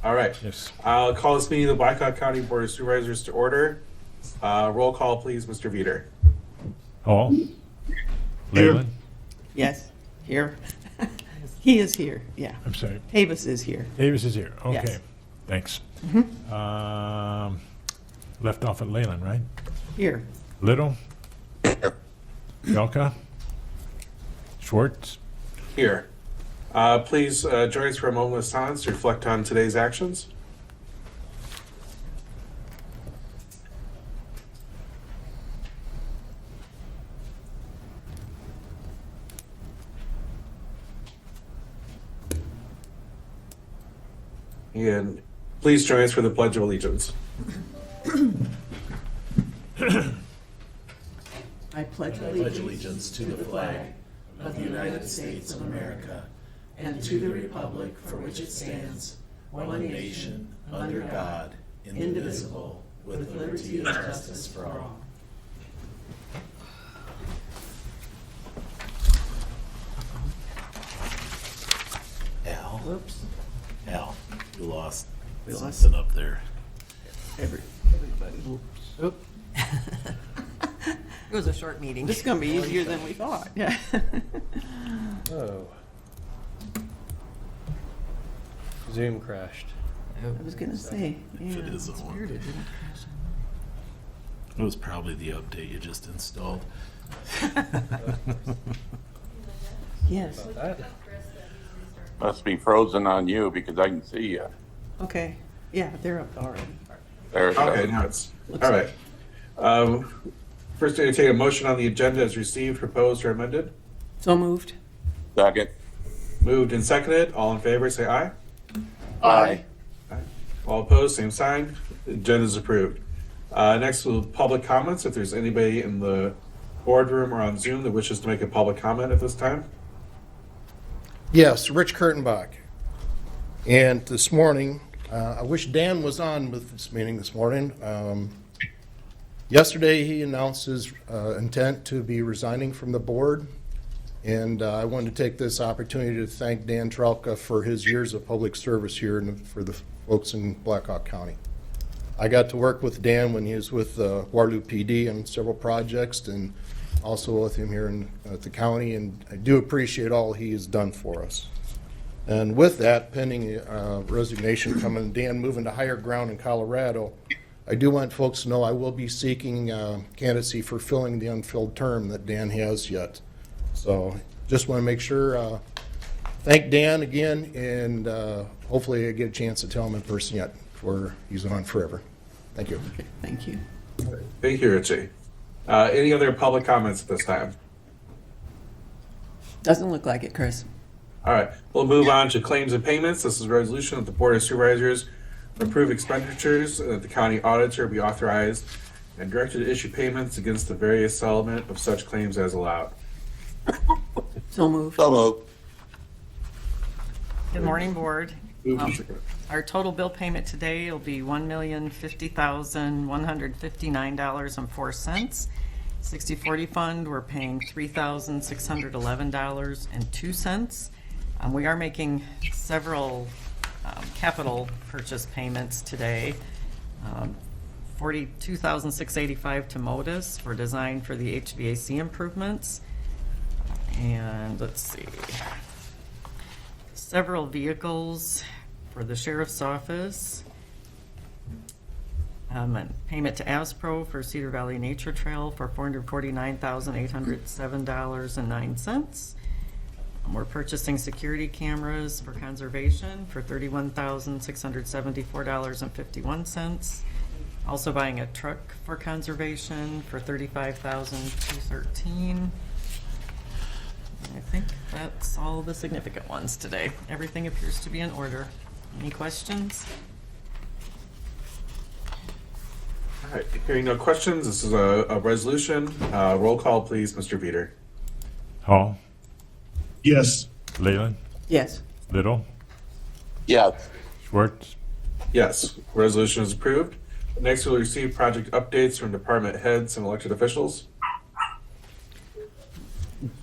All right. Yes. I'll call this meeting of the Blackhawk County Board of Supervisors to order. Roll call, please, Mr. Veeder. Hall. Here. Leyland. Yes, here. He is here, yeah. I'm sorry. Davis is here. Davis is here. Okay. Yes. Thanks. Left off at Leyland, right? Here. Little. Yelka. Schwartz. Here. Please join us for a moment of silence to reflect on today's actions. And please join us for the Pledge of Allegiance. I pledge Allegiance to the flag of the United States of America and to the republic for which it stands, one nation, under God, indivisible, with liberty and justice for all. Al, Whoops. Al, you lost We lost- something up there. Everybody. Oop. It was a short meeting. This is gonna be easier than we thought, yeah. Oh. Zoom crashed. I was gonna say, If yeah. it is It's on. weird it didn't crash. It was probably the update you just installed. Yes, That? Must be frozen on you because I can see you. okay, yeah, they're up already. There it Okay, goes. now it's, Looks all right. First, I take a motion on the agenda as received, proposed, or amended. So moved. Second. Moved and seconded. All in favor, say aye. Aye. All opposed, same sign. Agenda is approved. Next, we'll public comments. If there's anybody in the boardroom or on Zoom that wishes to make a public comment at this time. Yes, Rich Kurtenbach. And this morning, I wish Dan was on with this meeting this morning. Yesterday, he announced his intent to be resigning from the board. And I wanted to take this opportunity to thank Dan Trelka for his years of public service here and for the folks in Blackhawk County. I got to work with Dan when he was with Waterloo PD on several projects and also with him here at the county, and I do appreciate all he has done for us. And with that, pending resignation coming, Dan moving to higher ground in Colorado, I do want folks to know I will be seeking candidacy for filling the unfilled term that Dan has yet. So just want to make sure, thank Dan again, and hopefully I get a chance to tell him in person yet before he's on forever. Thank you. Okay, thank you. Thank you, Richie. Any other public comments at this time? Doesn't look like it, Chris. All right, we'll move on to claims and payments. This is a resolution of the Board of Supervisors approve expenditures that the county auditor be authorized and directed to issue payments against the various settlement of such claims as allowed. So moved. So moved. Good morning, Board. Moved and seconded. Our total bill payment today will be $1,050,159.04. 60/40 fund, we're paying $3,611.02. We are making several capital purchase payments today. $42,685 to Modus for design for the HVAC improvements. And let's see, several vehicles for the sheriff's office. And payment to ASPRO for Cedar Valley Nature Trail for $449,807.09. We're purchasing security cameras for conservation for $31,674.51. Also buying a truck for conservation for $35,213. I think that's all the significant ones today. Everything appears to be in order. Any questions? All right, hearing no questions, this is a resolution. Roll call, please, Mr. Veeder. Hall. Yes. Leyland. Yes. Little. Yes. Schwartz. Yes, resolution is approved. Next, we'll receive project updates from department heads and elected officials.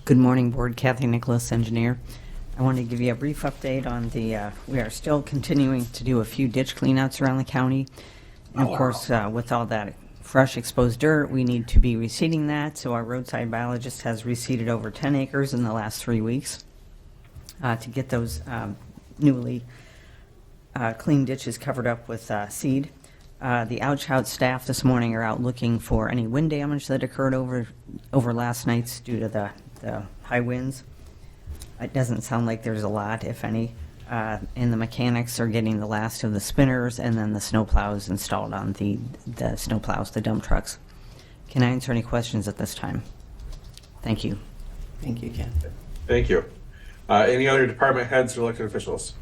Good morning, Board. Kathy Nicholas, engineer. I wanted to give you a brief update on we are still continuing to do a few ditch cleanouts around the county. And of course, with all that fresh exposed dirt, we need to be reseeding that. So our roadside biologist has reseeded over 10 acres in the last 3 weeks to get those newly clean ditches covered up with seed. The Ouch staff this morning are out looking for any wind damage that occurred over last nights due to the high winds. It doesn't sound like there's a lot, if any. And the mechanics are getting the last of the spinners and then the snowplows installed on the snowplows, the dump trucks. Can I answer any questions at this time? Thank you. Thank you, Ken. Thank you. Any other department heads or elected officials?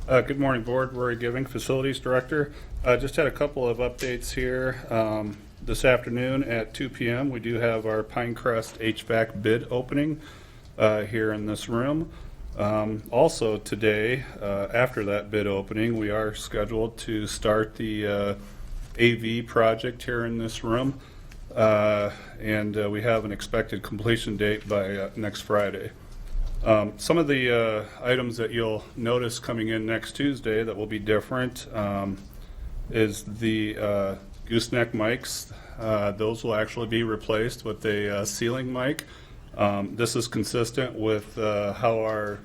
Good morning, Board. Rory Giving, Facilities Director. Just had a couple of updates here. This afternoon at 2 p.m., we do have our Pinecrest HVAC bid opening here in this room. Also today, after that bid opening, we are scheduled to start the AV project here in this room. And we have an expected completion date by next Friday. Some of the items that you'll notice coming in next Tuesday that will be different is the gooseneck mics. Those will actually be replaced with a ceiling mic. This is consistent with how our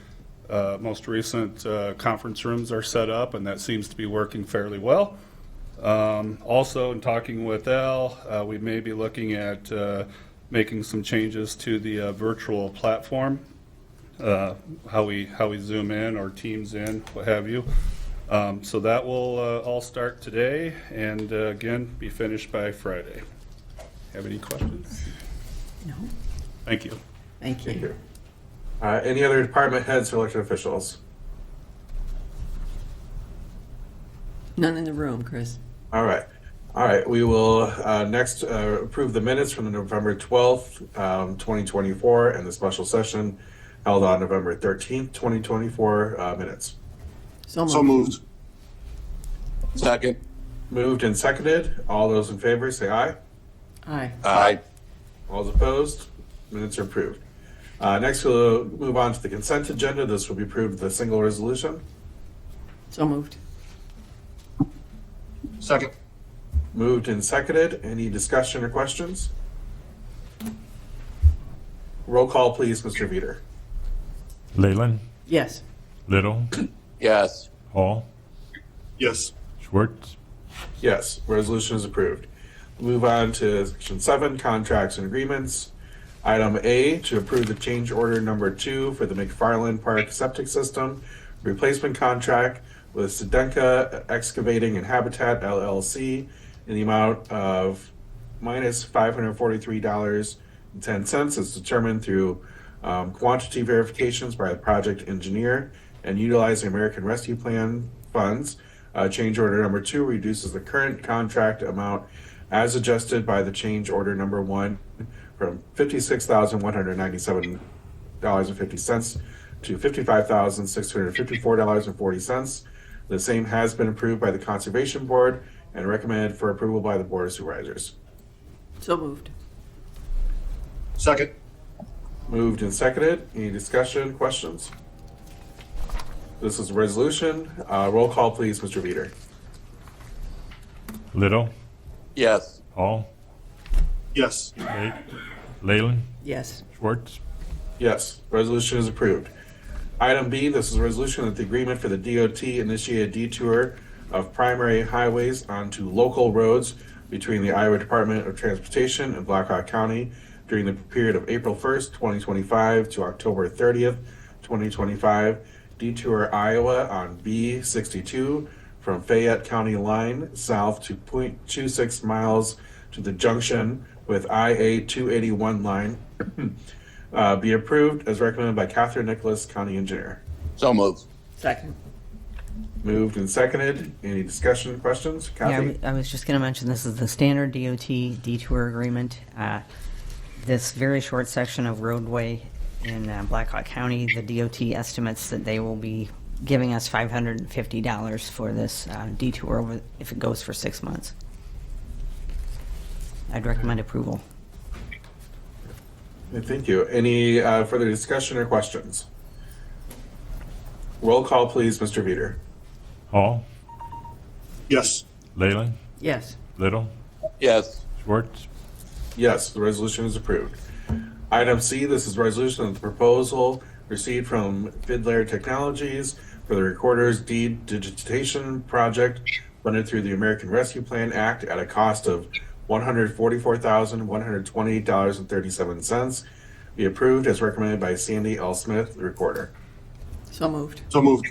most recent conference rooms are set up, and that seems to be working fairly well. Also, in talking with Al, we may be looking at making some changes to the virtual platform. How we zoom in or Teams in, what have you. So that will all start today and again be finished by Friday. Have any questions? No? Thank you. Thank Thank you. you. Any other department heads or elected officials? None in the room, Chris. All right. All right. We will next approve the minutes from the November 12th, 2024, and the special session held on November 13th, 2024 minutes. So So moved. moved. Second. Moved and seconded. All those in favor say aye. Aye. Aye. All those opposed? Minutes are approved. Next, we'll move on to the consent agenda. This will be approved with a single resolution. So moved. Second. Moved and seconded. Any discussion or questions? Roll call, please, Mr. Veeder. Leyland, Yes. Little, Yes. Hall, Yes. Schwartz, Yes, resolution is approved. Move on to section 7, contracts and agreements. Item A, to approve the change order number 2 for the McFarland Park Septic System replacement contract with Sedenka Excavating and Habitat LLC in the amount of minus $543.10 as determined through quantity verifications by the project engineer and utilizing American Rescue Plan funds. Change order number 2 reduces the current contract amount as adjusted by the change order number 1 from $56,197.50 to $55,654.40. The same has been approved by the Conservation Board and recommended for approval by the Board of Supervisors. So moved. Second. Moved and seconded. Any discussion, questions? This is a resolution. Roll call, please, Mr. Veeder. Little, Yes. Hall, Yes. Leyland, Yes. Schwartz, Yes, resolution is approved. Item B, this is a resolution that the agreement for the DOT initiated detour of primary highways onto local roads between the Iowa Department of Transportation and Blackhawk County during the period of April 1st, 2025 to October 30th, 2025. Detour Iowa on B62 from Fayette County line south to 0.26 miles to the junction with IA 281 line be approved as recommended by Catherine Nicholas, County Engineer. So moved. Second. Moved and seconded. Any discussion, questions? Kathy? Yeah, I was just going to mention this is the standard DOT detour agreement. This very short section of roadway in Blackhawk County, the DOT estimates that they will be giving us $550 for this detour if it goes for 6 months. I'd recommend approval. Thank you. Any further discussion or questions? Roll call, please, Mr. Veeder. Hall, Yes. Leyland, Yes. Little, Yes. Schwartz, Yes, the resolution is approved. Item C, this is resolution of the proposal received from Fidler Technologies for the Recorder's Deed Digitization Project funded through the American Rescue Plan Act at a cost of $144,128.37. Be approved as recommended by Sandy L. Smith, the Recorder. So moved. So moved.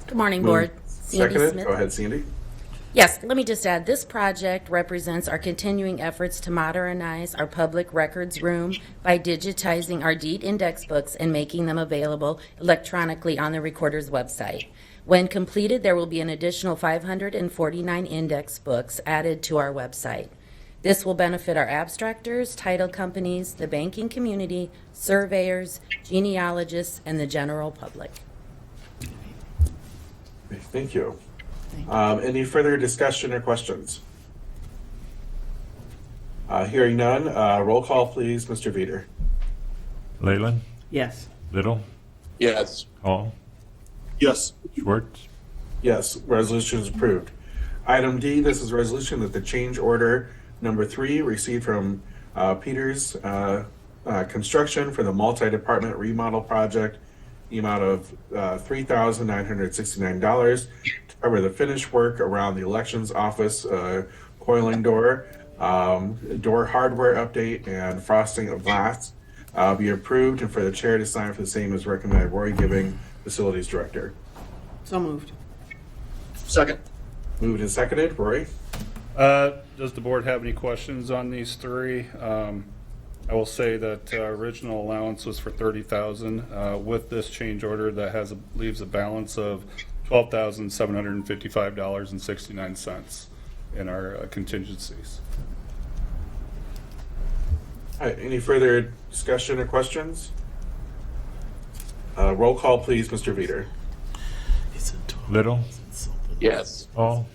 Good morning, Board. Sandy Seconded. Smith. Go ahead, Sandy. Yes, let me just add, this project represents our continuing efforts to modernize our public records room by digitizing our deed index books and making them available electronically on the Recorder's website. When completed, there will be an additional 549 index books added to our website. This will benefit our abstractors, title companies, the banking community, surveyors, genealogists, and the general public. Thank you. Any further discussion or questions? Hearing none, roll call, please, Mr. Veeder. Leyland, Yes. Little, Yes. Hall, Yes. Schwartz, Yes, resolution is approved. Item D, this is a resolution that the change order number 3 received from Peters Construction for the multi-department remodel project, the amount of $3,969 to cover the finished work around the elections office coiling door, door hardware update, and frosting of glass. Be approved and for the chair to sign for the same as recommended. Rory Giving, Facilities Director. So moved. Second. Moved and seconded. Rory? Does the board have any questions on these three? I will say that original allowance was for $30,000. With this change order, that leaves a balance of $12,755.69 in our contingencies. All right, any further discussion or questions? Roll call, please, Mr. Veeder. Little, Yes. Hall,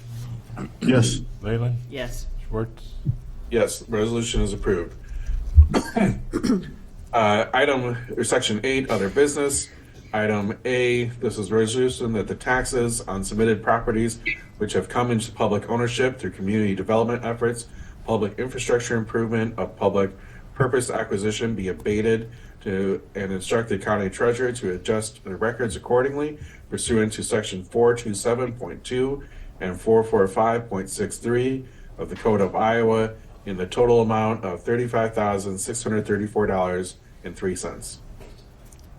Yes. Leyland, Yes. Schwartz, Yes, resolution is approved. Section 8, other business. Item A, this is resolution that the taxes on submitted properties which have come into public ownership through community development efforts, public infrastructure improvement of public purpose acquisition be abated to and instruct the county treasurer to adjust the records accordingly pursuant to section 427.2 and 445.63 of the Code of Iowa in the total amount of $35,634.03.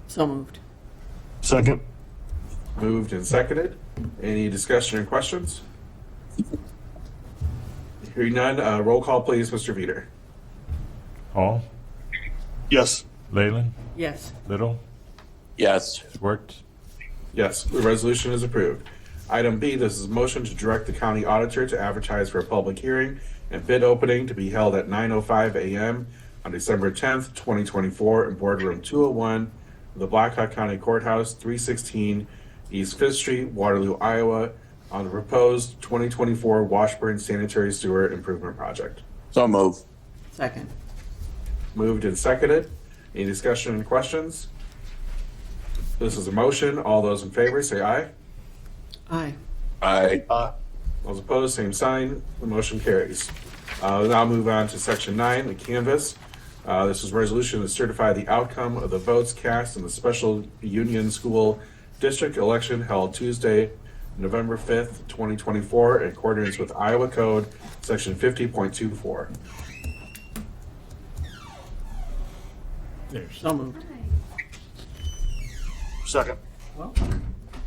So moved. Second. Moved and seconded. Any discussion or questions? Hearing none, roll call, please, Mr. Veeder. Hall, Yes. Leyland, Yes. Little, Yes. Schwartz, Yes, the resolution is approved. Item B, this is a motion to direct the county auditor to advertise for a public hearing and bid opening to be held at 9:05 a.m. on December 10th, 2024 in Boardroom 201 of the Blackhawk County Courthouse, 316 East 5th Street, Waterloo, Iowa, on the proposed 2024 Washburn Sanitary Sewer Improvement Project. So move. Second. Moved and seconded. Any discussion and questions? This is a motion. All those in favor say aye. Aye. Aye. Those opposed, same sign. The motion carries. We'll now move on to section 9, the canvass. This is resolution to certify the outcome of the votes cast in the special union school district election held Tuesday, November 5th, 2024, in accordance with Iowa Code, section 50.24. So moved. Second. All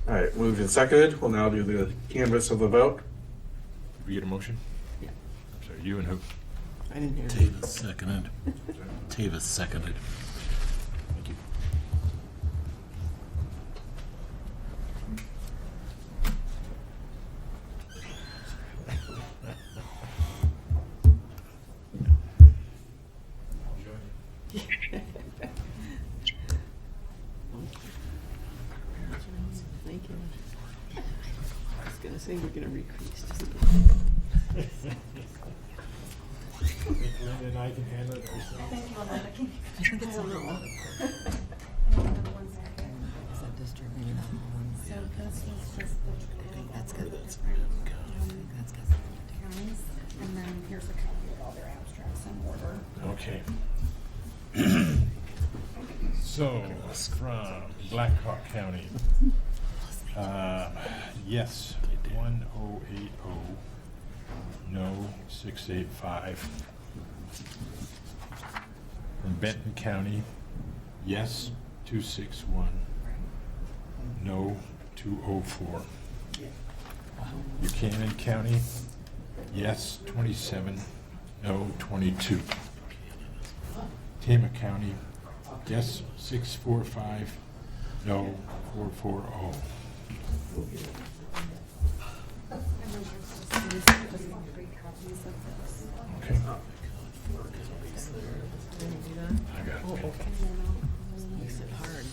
right, moved and seconded. We'll now do the canvass of the vote. Did we get a motion? Yeah. I'm sorry, you and who? I didn't hear. Tavis seconded. Tavis seconded. Thank you. Thank you. I was gonna say we're gonna recrease. Linda and I can handle it ourselves. I think it's a little. Is that district maybe not? counties, and then here's a copy of all their abstracts in order. Okay. So, from Blackhawk County, yes, 1080, no, 685. From Benton County, yes, 261, no, 204. Buchanan County, yes, 27, no, 22. Tama County, yes, 645, no, 440. Okay. I got it. Makes it hard.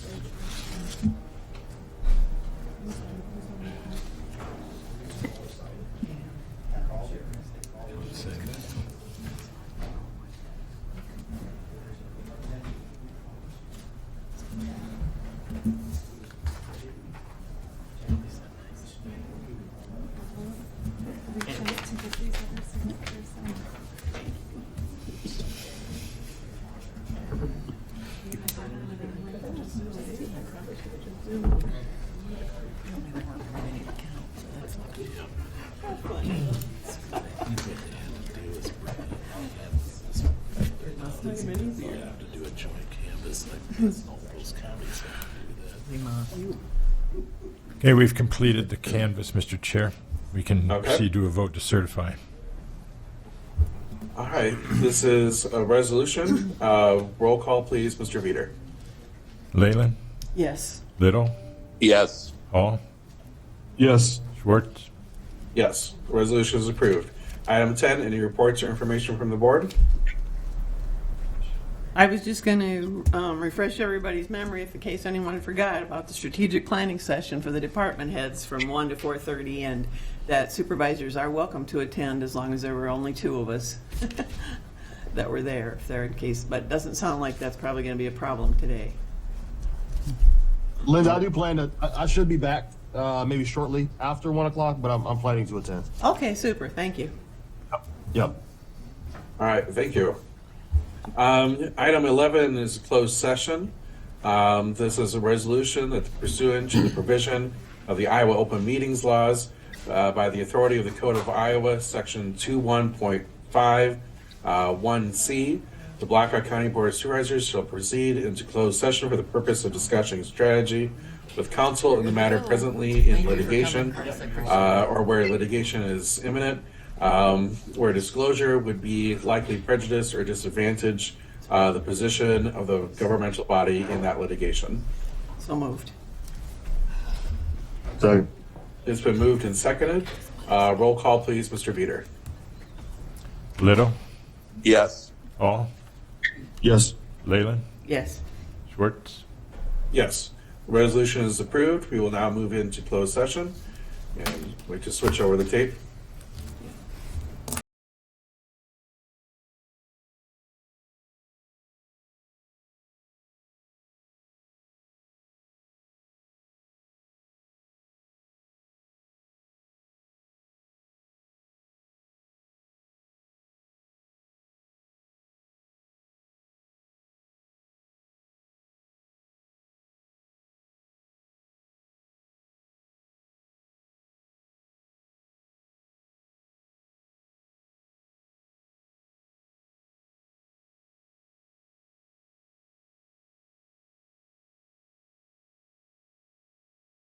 Okay, we've completed the canvas, Mr. Chair. We can Okay. proceed to a vote to certify. All right, this is a resolution. Roll call, please, Mr. Veeder. Leyland, Yes. Little, Yes. Hall, Yes. Schwartz. Yes, the resolution is approved. Item 10, any reports or information from the board? I was just going to refresh everybody's memory, if in case anyone forgot, about the strategic planning session for the department heads from 1 to 4:30, and that supervisors are welcome to attend as long as there were only 2 of us that were there, if they're in case. But it doesn't sound like that's probably going to be a problem today. Linda, I do plan to, I should be back maybe shortly after 1 o'clock, but I'm planning to attend. Okay, super. Thank you. Yep. All right, thank you. Item 11 is a closed session. This is a resolution that pursuant to the provision of the Iowa Open Meetings Laws by the authority of the Code of Iowa, Section 21.5, 1C, the Blackhawk County Board of Supervisors shall proceed into closed session for the purpose of discussing strategy with counsel in the matter presently in litigation or where litigation is imminent, where disclosure would be likely prejudice or disadvantage the position of the governmental body in that litigation. So moved. Second. It's been moved and seconded. Roll call, please, Mr. Veeder. Little, Yes. Hall, Yes. Leyland, Yes. Schwartz. Yes, the resolution is approved. We will now move into closed session. And wait to switch over the tape.